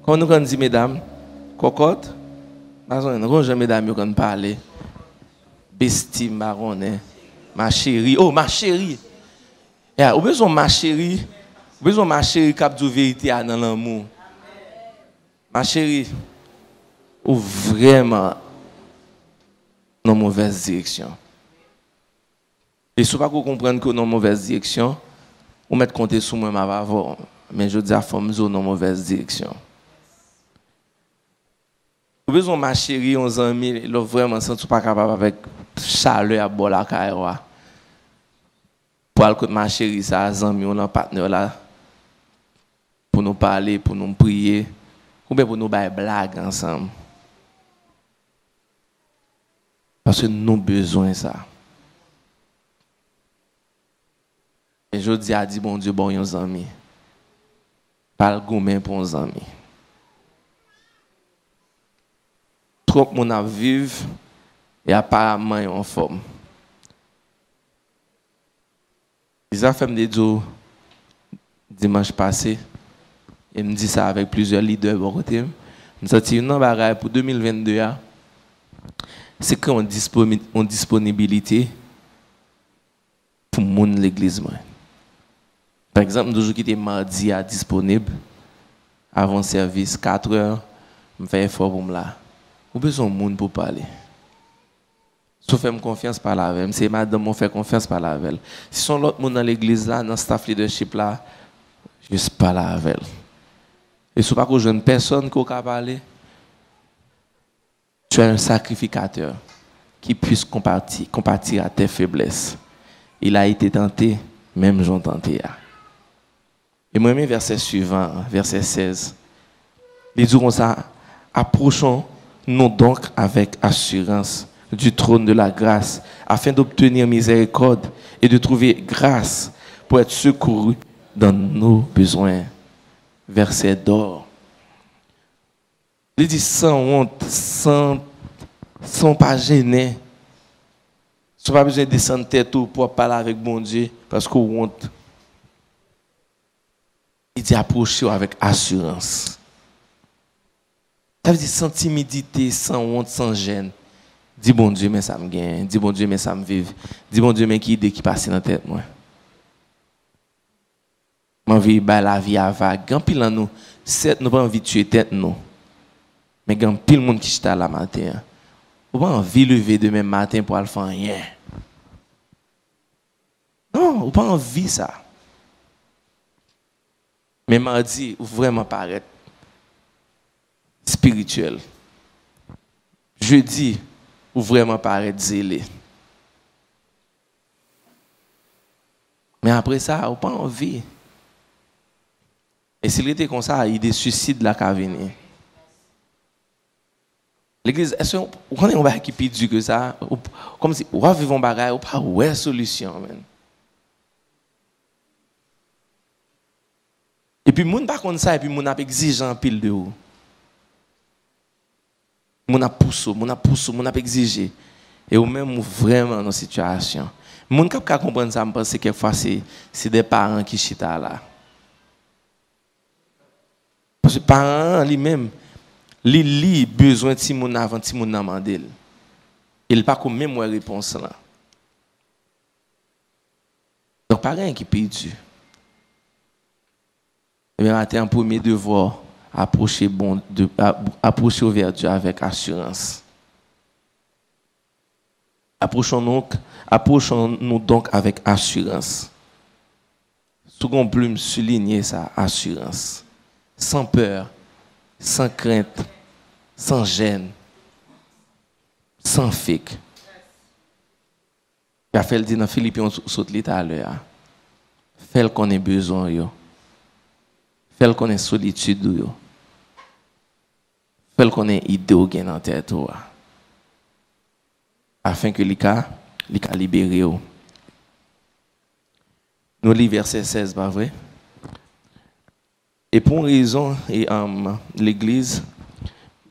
quand nous dit mesdames, cocotte, nous jamais mesdames qui parler. Bestie marronne, ma chérie, oh ma chérie. On a besoin de ma chérie. Besoin ma chérie qui a dit vérité dans l'amour. Ma chérie, ou vraiment dans mauvaise direction. Et si vous ne comprenez que dans mauvaise direction, vous mettez compter sur moi avant. Mais je dis à femme dans mauvaise direction. Vous besoin ma chérie, 11 amis, vraiment senti pas capable avec chaleur à boire la caïra. Pour aller ma chérie, ça, amis, on a un partenaire là. Pour nous parler, pour nous prier, ou bien pour nous faire blague ensemble. Parce que nous avons besoin de ça. Et je dis à dire, bon Dieu, bon, nos amis. Pas le gourmet pour nos amis. Trop de monde vivre et apparemment en forme. Ils ont fait des jours dimanche passé. Et me dit ça avec plusieurs leaders de côté. Je me dit une bagaille pour 2022. C'est qu'on a disponibilité pour monde l'église. Par exemple, toujours qui était mardi à disponible avant le service 4 heures, je fais effort pour me là. Vous avez besoin de monde pour parler. Si vous faites confiance par la veille, c'est madame on fait confiance par la veille. Si son l'autre monde dans l'église là, dans le staff leadership là, juste pas la veille. Et si vous n'avez pas de personne qui peut parler, Tu es un sacrificateur qui puisse compatir à tes faiblesses. Il a été tenté, même j'en tenté. Et moi, mes verset suivant, verset 16, il dit comme ça, approchons-nous donc avec assurance du trône de la grâce, afin d'obtenir miséricorde et de trouver grâce pour être secouru dans nos besoins. Verset d'or. Il dit sans honte, sans pas gêner. Tu n'as pas besoin de descendre tête pour parler avec bon Dieu parce qu'on honte. Il dit approcher avec assurance. Ça veut dire sans timidité, sans honte, sans gêne. Dis bon Dieu, mais ça me gagne. Dis bon Dieu, mais ça me vive. Dis bon Dieu, mais qui idée qui passe dans la tête, moi. Je envie de la vie à vague. Quand pile nous, certes, nous pas envie de tuer tête, nous. Mais quand pile monde qui est là matin, nous pas envie de lever demain matin pour aller faire rien. Non, nous pas envie ça. Mais mardi, vraiment paraître spirituel. Jeudi, ou vraiment paraître zélé. Mais après ça, on pas envie. Et s'il était comme ça, il y a des suicides là qui viennent. L'église, est-ce qu'on est un qui pide que ça? Comme si on va vivre un bagage, on pas ouais solution. Man. Et puis, moun pas comme ça, et puis moun a exigeant pile de haut. Moun a poussé, moun a exigé. Et ou même vraiment dans situation. Moun kap ka comprendre ça, me pense que quelquefois c'est des parents qui chita là. Parce que les parents lui-même, li besoin de si moun avant si moun nan mandel. Il pas comme même réponse là. Donc parents qui perdu. Et bien matin, premier devoir, approcher vers Dieu avec assurance. Approchons-nous donc avec assurance. Second plume, souligner ça, assurance. Sans peur, sans crainte, sans gêne, sans fake. Il a fait le dire dans Philippiens, saute tout à l'heure. Fait qu'on ait besoin, yo. Fait qu'on ait solitude, yo. Fait qu'on ait idée ou gain en tête, afin que l'ika libéré. Nous lisons verset 16, pas vrai? Et pour une raison, et l'église,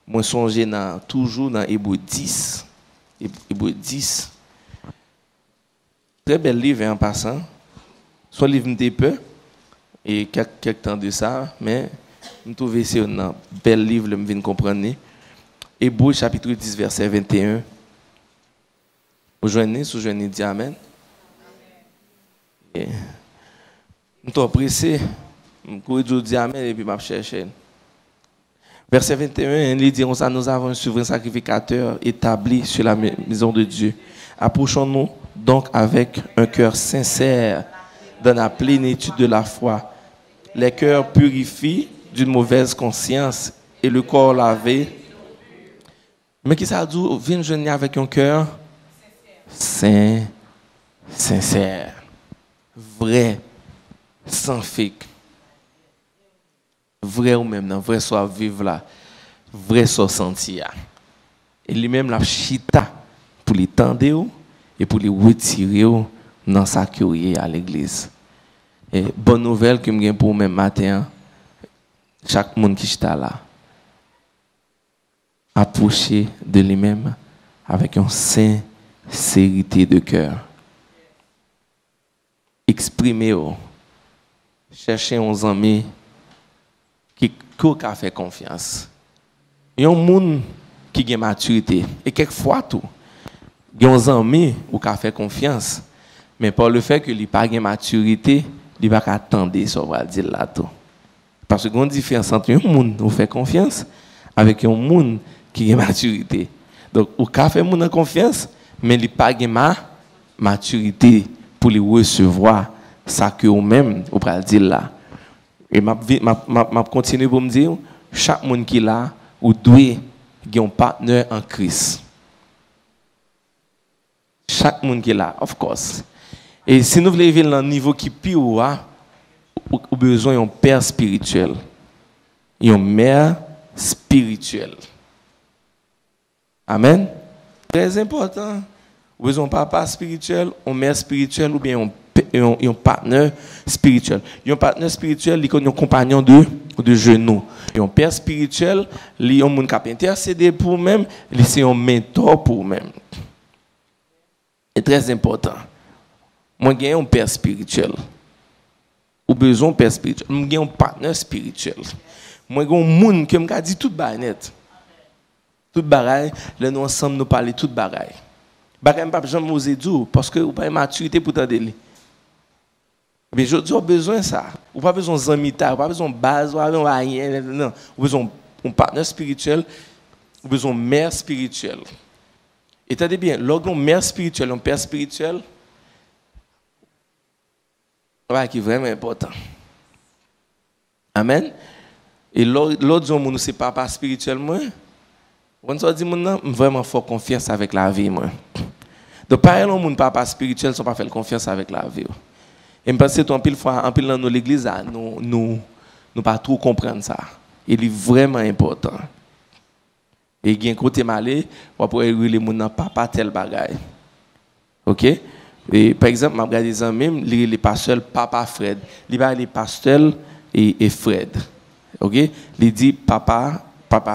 moi songe toujours dans Hébreux 10. Hébreux 10. Très bel livre en passant. Son livre me peu, et quelques temps de ça, mais je trouve que c'est un bel livre, je viens de comprendre. Hébreux chapitre 10, verset 21. Vous joignez, dit Amen. Je suis pressé. Je dis Amen et puis je cherche. Verset 21, il dit, nous avons un souverain sacrificateur établi sur la maison de Dieu. Approchons-nous donc avec un cœur sincère dans la plénitude de la foi. Les cœurs purifiés d'une mauvaise conscience et le corps lavé. Mais qui ça dit, viens jeûner avec un cœur sincère, vrai, sans fake. Vrai ou même, non, vrai soit vivre là, vrai soit sentir. Et lui-même la chita pour les tendre et pour les retirer dans sa curie à l'église. Et bonne nouvelle que je pour même matin, chaque monde qui chita là, approcher de lui-même avec une sincérité de cœur. Exprimer, chercher uns amis qui a fait confiance. Il y a un monde qui a maturité. Et quelquefois, tout, il y a un ami qui a fait confiance. Mais par le fait qu'il n'a pas de maturité, il ne va pas attendre ça, on va dire là tout. Parce qu'il y a une différence entre un monde qui fait confiance avec un monde qui a maturité. Donc, il a fait monde en confiance, mais il n'a pas de maturité pour les recevoir ça que vous-même, vous va dire là. Et je continue pour me dire, chaque monde qui est là, ou doit qui ont un partenaire en Christ. Chaque monde qui est là, of course. Et si nous voulons vivre dans un niveau qui est pire, ou besoin d'un père spirituel, une mère spirituelle. Amen. Très important. Vous besoin d'un papa spirituel, une mère spirituelle ou bien un partenaire spirituel. Un partenaire spirituel, il est un compagnon de genoux. Un père spirituel, il est un monde qui a intercédé pour même, c'est un mentor pour même. C'est très important. Moi, j'ai un père spirituel. Ou besoin d'un père spirituel. Moi, j'ai un partenaire spirituel. Moi, j'ai un monde qui me dit tout net. Tout bagaille, là nous ensemble nous parler tout bagaille. Bagaille pas jamais oser dire parce que ou pas maturité pour t'aider. Mais je dis besoin de ça. Ou pas besoin d'amis, ou pas besoin de base, ou pas besoin rien, non. Ou besoin d'un partenaire spirituel, ou besoin d'une mère spirituelle. Et t'as bien, lorsqu'on mère spirituelle, un père spirituel, qui est vraiment important. Amen. Et l'autre jour, nous c'est papa spirituellement. On se dit vraiment fort confiance avec la vie moi. Donc pas mon papa spirituel sont pas faire confiance avec la vie. Et me penser en pile fois en pile dans l'église nous pas trop comprendre ça. Il est vraiment important. Et il y a un côté malé, on peut les mon papa tel bagaille. OK? Et par exemple, m'a regardé des amis, les pasteurs papa Fred, il va les pasteurs et Fred. OK? Il dit papa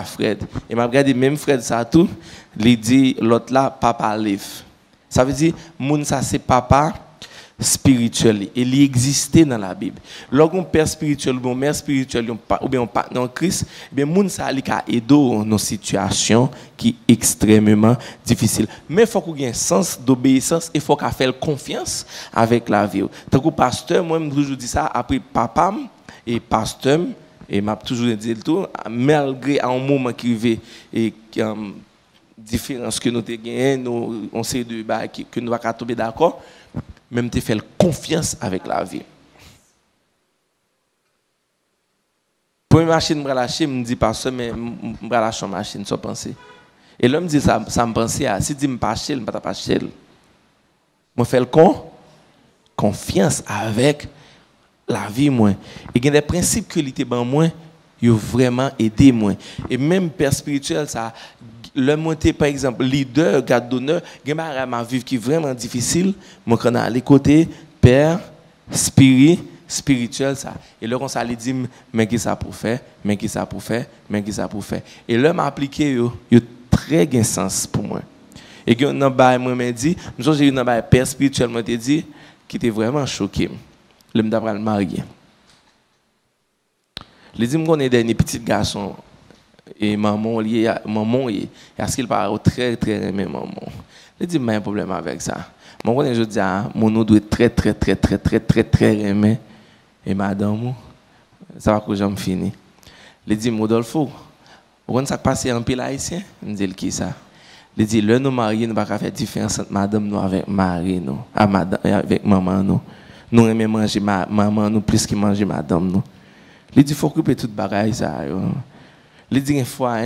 Fred. Et m'a regardé même Fred ça tout, il dit l'autre là papa Leif. Ça veut dire moun ça c'est papa spirituel et il existait dans la Bible. Lorsqu'on père spirituel ou mère spirituelle ou bien on partenaire en Christ, bien moun ça li ka aider dans situation qui est extrêmement difficile. Mais il faut qu'on ait un sens d'obéissance et il faut qu'on fasse confiance avec la vie. Tant que pasteur, moi je toujours dis ça après papa et pasteur. Et m'a toujours dit le tout, malgré un moment qui arrive et différence que nous avons gagné, nous on sait de que nous va tomber d'accord, même tu fais confiance avec la vie. Première machine me lâcher, me dit pasteur mais me lâcher machine sans penser. Et l'homme dit ça me pensait à si dit me pas acheter, me pas acheter. Moi fais confiance avec la vie moi et il y a des principes que l'été ban moi yo vraiment aidé moi et même père spirituel ça le monter par exemple leader garde d'honneur il ma vie qui est vraiment difficile moi quand aller côté père spirituel ça et là on ça lui dit mais qui ça pour faire et là m'appliquer yo très gain sens pour moi et que dans bail moi me dit j'ai eu dans bail père spirituel moi te dit qui était vraiment choqué. Je me suis marié. Je dis que des petits garçons et maman, est-ce qu'il parle très très aimé maman? Je dis, mais un problème avec ça. Je dis, mon nom doit être très aimé et madame, ça va que j'en finis. Je dis, Rodolfo, vous ça passe en pile haïtien? Je dis, qui ça? Je dis, le nous mariés, nous ne pouvons pas faire différence entre madame nous avec mari, nous, avec maman nous. Nous aimons manger maman nous plus que manger madame nous. Il dit faut couper toute bagaille ça. Il dit une fois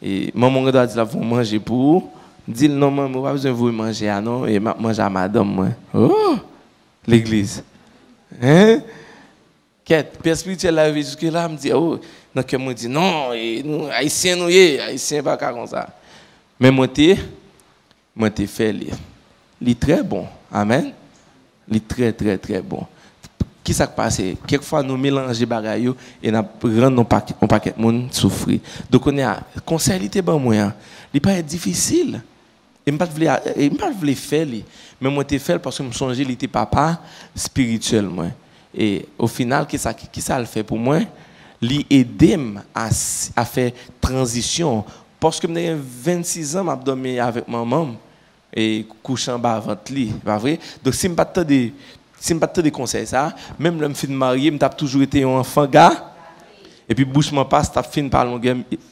et maman doit dire vous manger pour dit non maman pas besoin vous manger non et manger à madame moi. Oh l'église. Hein? Quête père spirituel la vie jusque là me dit oh donc que moi dit non et nous haïtiens nous haïtiens pas comme ça. Mais moi t'ai fait il est très bon. Amen. Il est très bon. Qui ça passe? Quelquefois nous mélangeons bagaille et nous rendons un paquet de monde souffrir. Donc on a conseil était bon moyen. Il pas difficile. Et pas voulais faire mais moi t'ai fait parce que me songer il était papa spirituel moi. Et au final qui ça le fait pour moi? Il aider à faire transition parce que j'ai 26 ans m'a dormi avec maman. Et couchant bas ventre li pas vrai donc si me pas de conseils ça même l'homme fin marié me t'a toujours été un enfant gars et puis bouche m'en passe t'a fin par long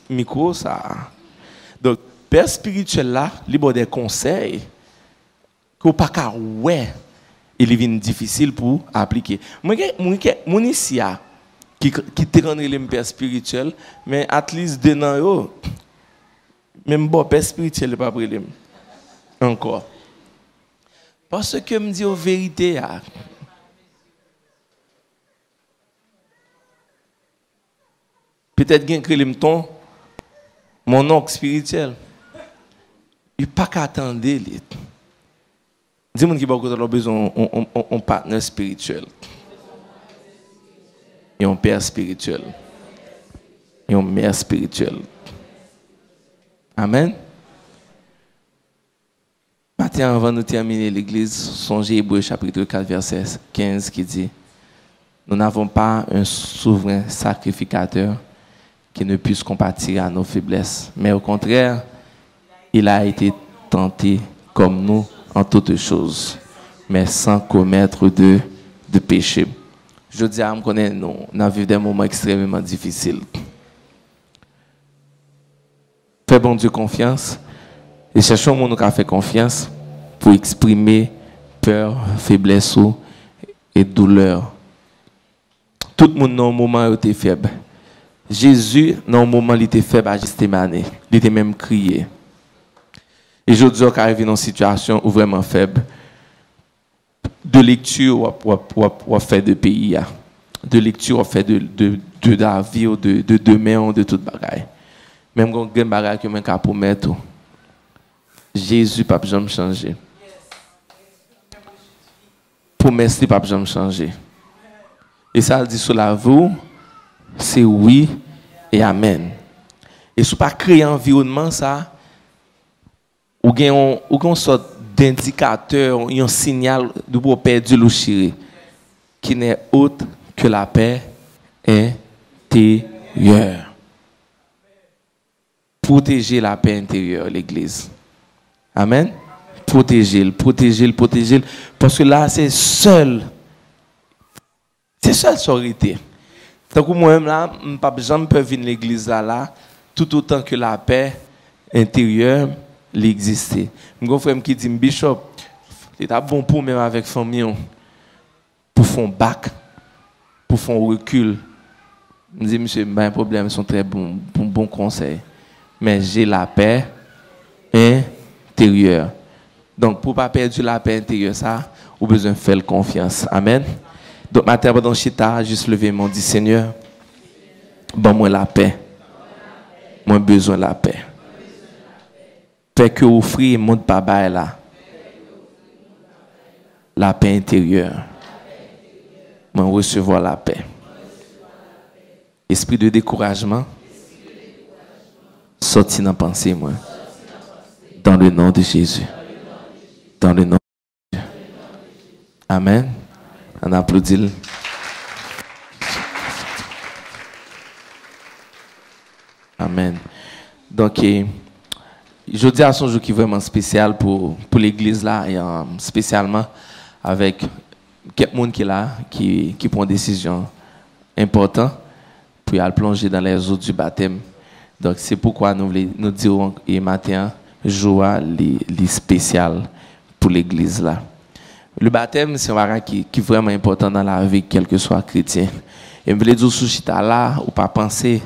micro ça donc père spirituel là libre des conseils que pas ka ouais il est difficile pour appliquer mon ici qui te rendre le père spirituel mais at least de nan yo Même bon, père spirituel n'est pas prêt. Encore. Parce que me dit la vérité. Peut-être que je ton mon oncle spirituel. Il n'y a pas qu'à attendre. Dis-moi qui a besoin d'un partenaire spirituel. Et un père spirituel. Et une mère spirituelle. Amen. Maintenant, avant de terminer l'église, songez Hébreux chapitre 4, verset 15 qui dit: nous n'avons pas un souverain sacrificateur qui ne puisse compatir à nos faiblesses, mais au contraire, il a été tenté comme nous en toutes choses, mais sans commettre de péché. Je dis à moi, nous avons vécu des moments extrêmement difficiles. Fais bon Dieu confiance et cherchons mon qui a fait confiance pour exprimer peur, faiblesse et douleur. Tout le monde dans un moment était faible. Jésus, dans un moment, il était faible à Gethsémani. Il était même crié. Et je dis qu'il arrive dans une situation où vraiment faible. De lecture, ou fait de pays. De lecture, ou fait de la vie, de demain, de toute bagaille. Même quand il y a des bagailles que je peux promettre, Jésus ne peut jamais changer. Promesse ne peut jamais changer. Et ça dit sur la vous, c'est oui et amen. Et si vous ne créez pas un environnement, ça, ou une sorte d'indicateur, un signal de pour perdre le chiré, qui n'est autre que la paix intérieure. Protéger la paix intérieure, l'Église. Amen. Protéger. Parce que là, c'est seul. C'est seule sororité. Tant que moi-même là, je ne peux jamais venir à l'église là, tout autant que la paix intérieure l'existe. Mon frère qui dit, Bishop, c'est bon pour même avec famille, pour faire bac, pour faire recul. Je dis, monsieur, pas un problème, sont très bons conseils. Mais j'ai la paix intérieure. Donc, pour ne pas perdre la paix intérieure, ça, vous avez besoin de faire confiance. Amen. Donc, ma terre dans Chita, juste levé, m'ont dit, Seigneur, bon, moi la paix. Moi, besoin de la paix. Fait que offrir mon papa là. La paix intérieure. Moi, recevoir la paix. Esprit de découragement. Sorti dans la pensée, moi. Dans le nom de Jésus. Dans le nom de Jésus. Amen. On applaudit. Amen. Donc, je dis à son jour qui est vraiment spécial pour l'église là, et spécialement avec quelqu'un qui est là, qui prend une décision importante pour aller plonger dans les eaux du baptême. Donc, c'est pourquoi nous dirons et matin, joie spécial pour l'église là. Le baptême, c'est un bagage qui est vraiment important dans la vie, quel que soit chrétien. Et je voulais dire, sous chita là, ou pas penser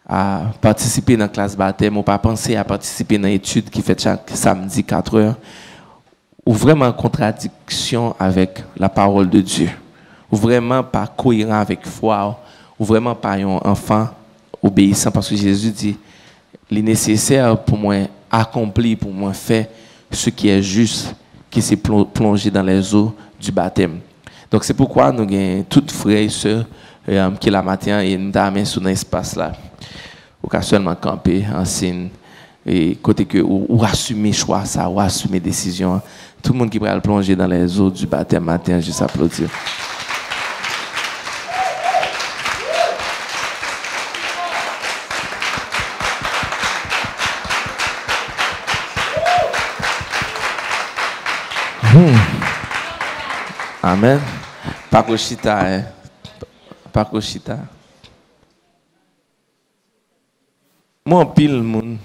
à participer dans la classe baptême, ou pas penser à participer dans l'étude qui fait chaque samedi 4 heures, ou vraiment en contradiction avec la parole de Dieu, ou vraiment pas cohérent avec foi, ou vraiment pas un enfant obéissant, parce que Jésus dit, il est nécessaire pour moi accomplir, pour moi faire ce qui est juste, qui s'est plongé dans les eaux du baptême. Donc c'est pourquoi nous avons toutes frères et sœurs qui la matin et nous avons sur l'espace là. Ou qu'à seulement camper en signe et côté que ou assumer choix ça, ou assumer décision. Tout le monde qui va le plonger dans les eaux du baptême matin, juste applaudir. Amen. Pas cochita, hein. Pas cochita. Mon pile monde.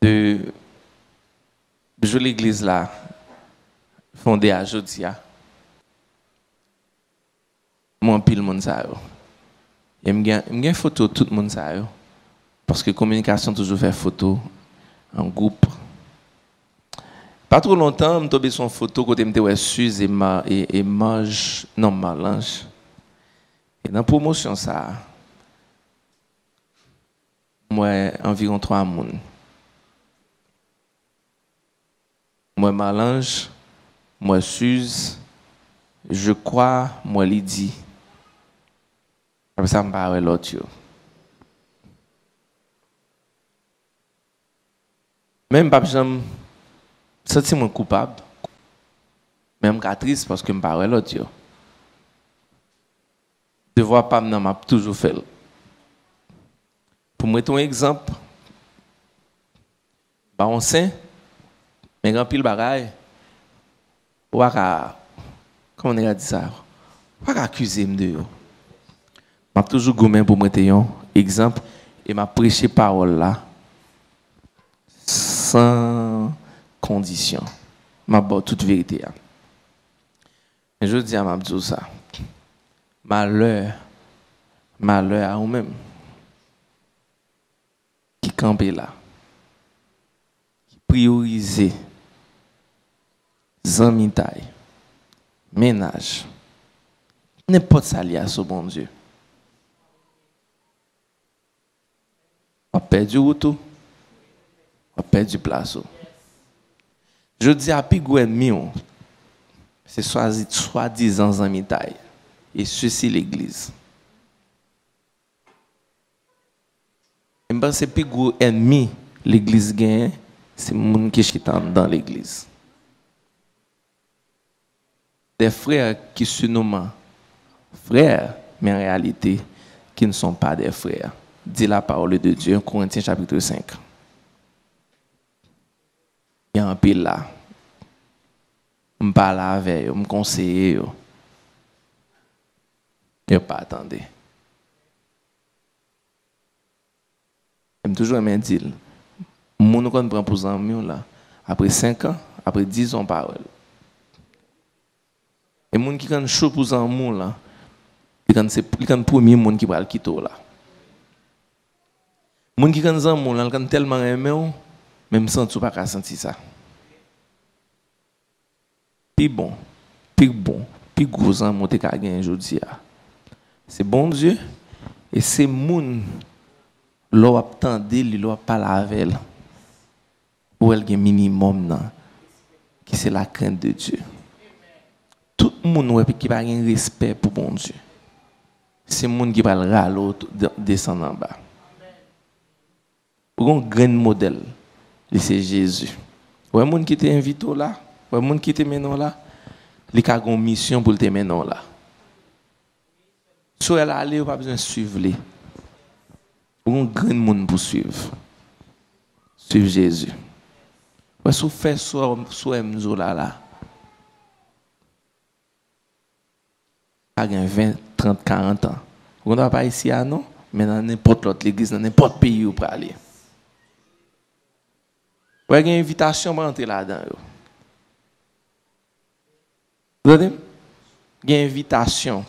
De l'église là, fondée à Jodia. Mon pile monde ça. Et me une photo tout le monde ça yo. Parce que communication toujours fait photo en groupe. Pas trop longtemps, je tombé sur une photo côté me ouais Suze et Mange non Malange. Et dans la promotion ça moi environ 3 personnes. Moi Malange, moi Suze, je crois moi Lydie. Comme ça me parle l'autre. Même pas j'aime sentir moi coupable. Même triste parce que me parle l'autre. Devoir pas me m'a toujours fait. Pour mettre un exemple, bah on sait mais grand pile bagaille. Comment on a dit ça? Pas accuser me de yo. M'a toujours gourmand pour mettre un exemple et m'a prêché parole là sans condition. M'a dit toute vérité. Et je dis à Mabdou ça. Malheur à vous-même qui campait là, qui priorisait zamitaille, ménage, n'importe ça lié à ce bon Dieu. On a perdu route, on a perdu place. Je dis à Pigou ennemi, c'est soi-disant zamitaille. Et ceci l'église. Et je pense que le plus gros ennemi l'église gagne, c'est les gens qui sont dans l'église. Des frères qui se nomment frères, mais en réalité, qui ne sont pas des frères. Dit la parole de Dieu, Corinthiens chapitre 5. Il y a un pile là. Je me parle avec eux, je me conseille. Je ne pas attendre. Je toujours aimé dire, mon qu'on prend pour amis là, après 5 ans, après 10 ans parole. Et mon qui quand chaud pour amis là, il quand le premier monde qui va le quitter là. Mon qui quand amis là, quand tellement aimé, même sans tu pas sentir ça. Puis bon, puis gros amour te ka gagner aujourd'hui. C'est bon Dieu et c'est moun l'on attendait, l'on parle avec elle. Ou elle a un minimum nan, qui c'est la crainte de Dieu. Tout le monde qui a un respect pour bon Dieu. C'est le monde qui va le râler descendre en bas. Pour un grand modèle, c'est Jésus. Ouais, monde qui t'invite là, ouais, monde qui te mène là, il a une mission pour te mener là. Si elle allait, pas besoin de suivre les. Pour un grand monde pour suivre. Suivre Jésus. Ouais, si vous faites soit là. Pas 20, 30, 40 ans. Vous n'avez pas ici à non, mais dans n'importe l'autre église, dans n'importe pays où vous pouvez aller. Vous avez une invitation pour entrer là-dedans. Vous avez une invitation.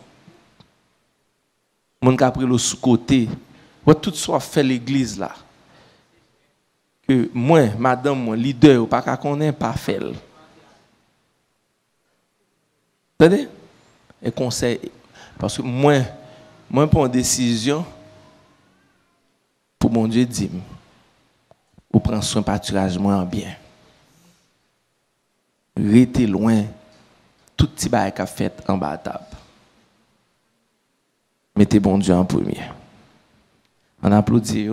Mon qui a pris le sous-côté. Vous tout soit fait l'église là. Que moi, madame, moi, leader, pas qu'à connaître, pas fait. Vous entendez? Et conseil. Parce que moi, pour une décision, pour mon Dieu dit, ou prendre soin pâturage moins bien. Restez loin, tout petit bail qu'a fait en bas de table. Mettez bon Dieu en premier. On applaudit.